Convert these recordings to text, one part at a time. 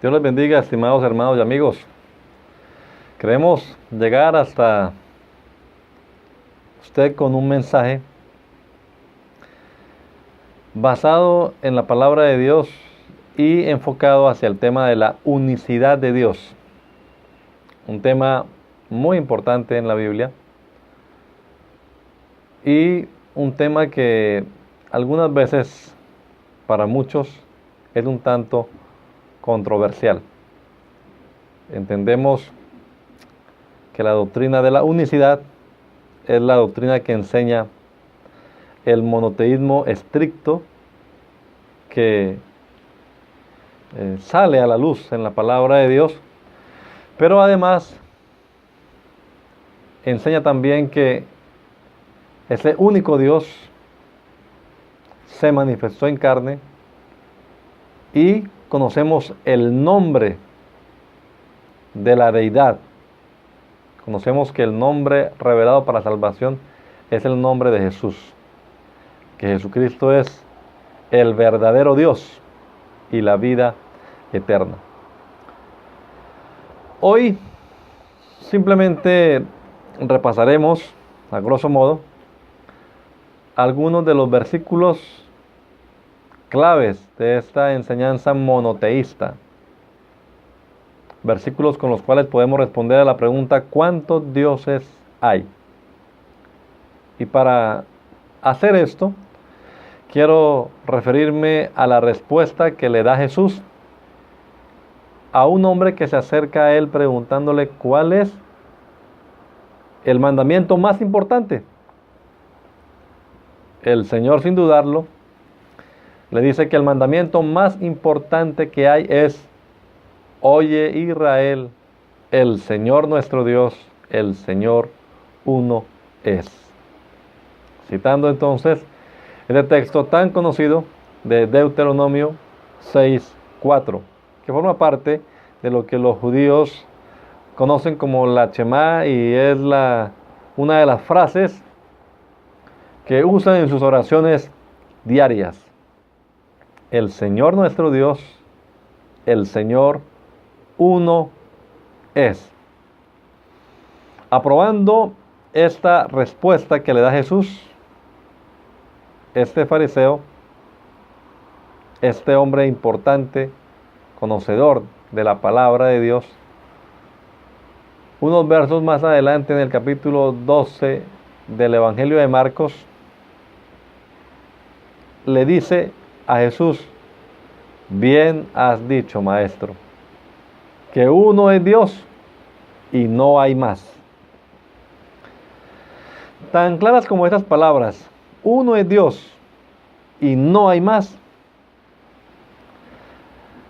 Dios les bendiga, estimados hermanos y amigos. Queremos llegar hasta usted con un mensaje basado en la palabra de Dios y enfocado hacia el tema de la unicidad de Dios. Un tema muy importante en la Biblia y un tema que algunas veces para muchos es un tanto controversial. Entendemos que la doctrina de la unicidad es la doctrina que enseña el monoteísmo estricto que sale a la luz en la palabra de Dios, pero además enseña también que ese único Dios se manifestó en carne y conocemos el nombre de la deidad. Conocemos que el nombre revelado para salvación es el nombre de Jesús, que Jesucristo es el verdadero Dios y la vida eterna. Hoy simplemente repasaremos, a grosso modo, algunos de los versículos claves de esta enseñanza monoteísta. Versículos con los cuales podemos responder a la pregunta: ¿cuántos dioses hay? Y para hacer esto, quiero referirme a la respuesta que le da Jesús a un hombre que se acerca a él preguntándole cuál es el mandamiento más importante. El Señor, sin dudarlo, le dice que el mandamiento más importante que hay es: oye, Israel, el Señor nuestro Dios, el Señor uno es. Citando entonces este texto tan conocido de Deuteronomio 6:4, que forma parte de lo que los judíos conocen como la Shema y es una de las frases que usan en sus oraciones diarias. El Señor nuestro Dios, el Señor uno es. Aprobando esta respuesta que le da Jesús, este fariseo, este hombre importante, conocedor de la palabra de Dios, unos versos más adelante en el capítulo 12 del Evangelio de Marcos, le dice a Jesús: bien has dicho, maestro, que uno es Dios y no hay más. Tan claras como estas palabras, uno es Dios y no hay más,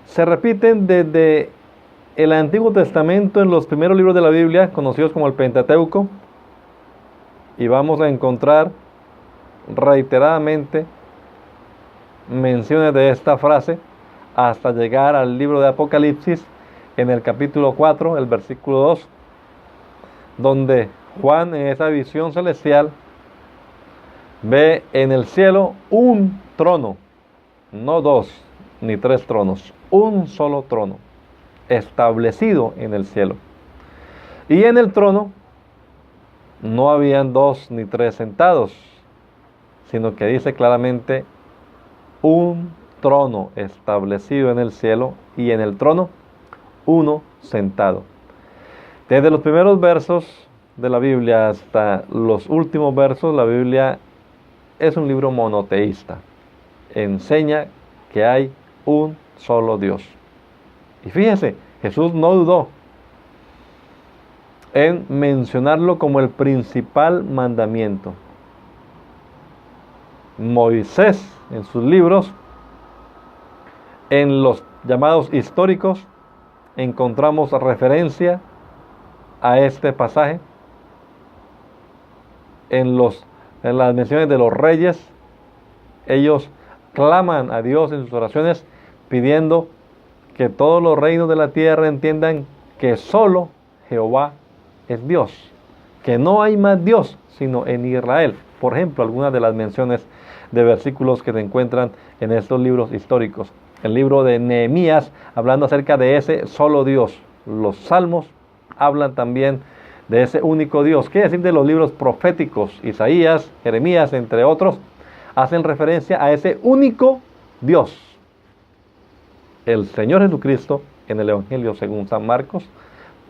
se repiten desde el Antiguo Testamento en los primeros libros de la Biblia, conocidos como el Pentateuco, y vamos a encontrar reiteradamente menciones de esta frase hasta llegar al libro de Apocalipsis en el capítulo 4, el versículo 2, donde Juan, en esa visión celestial, ve en el cielo un trono, no dos ni tres tronos, un solo trono establecido en el cielo. Y en el trono no habían dos ni tres sentados, sino que dice claramente un trono establecido en el cielo y en el trono uno sentado. Desde los primeros versos de la Biblia hasta los últimos versos, la Biblia es un libro monoteísta. Enseña que hay un solo Dios. Y fíjese, Jesús no dudó en mencionarlo como el principal mandamiento. Moisés, en sus libros, en los llamados históricos, encontramos referencia a este pasaje. En las menciones de los reyes, ellos claman a Dios en sus oraciones pidiendo que todos los reinos de la tierra entiendan que solo Jehová es Dios, que no hay más Dios sino en Israel. Por ejemplo, algunas de las menciones de versículos que se encuentran en estos libros históricos. el libro de Nehemías, hablando acerca de ese solo Dios. Los salmos hablan también de ese único Dios. ¿Qué decir de los libros proféticos? Isaías, Jeremías, entre otros, hacen referencia a ese único Dios. El Señor Jesucristo, en el Evangelio según San Marcos.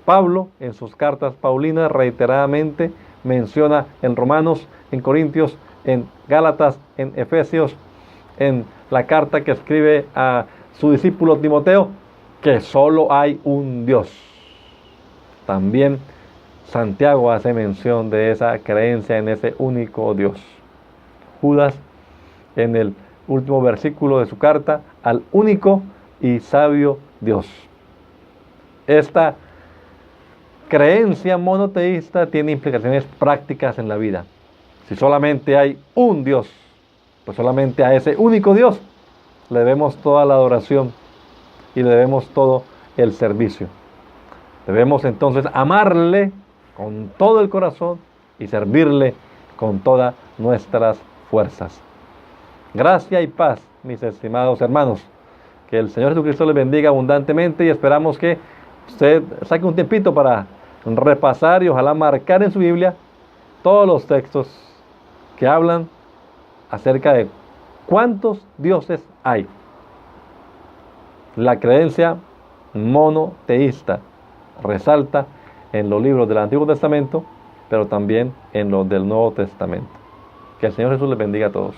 Pablo, en sus cartas paulinas, reiteradamente menciona en Romanos, en Corintios, en Gálatas, en Efesios, en la carta que escribe a su discípulo Timoteo, que solo hay un Dios. También Santiago hace mención de esa creencia en ese único Dios. Judas, en el último versículo de su carta, al único y sabio Dios. Esta creencia monoteísta tiene implicaciones prácticas en la vida. Si solamente hay un Dios, pues solamente a ese único Dios le debemos toda la adoración y le debemos todo el servicio. Debemos entonces amarle con todo el corazón y servirle con todas nuestras fuerzas. Gracia y paz, mis estimados hermanos. Que el Señor Jesucristo les bendiga abundantemente y esperamos que usted saque un tiempito para repasar y ojalá marcar en su Biblia todos los textos que hablan acerca de cuántos dioses hay. La creencia monoteísta resalta en los libros del Antiguo Testamento, pero también en los del Nuevo Testamento. Que el Señor Jesús les bendiga a todos.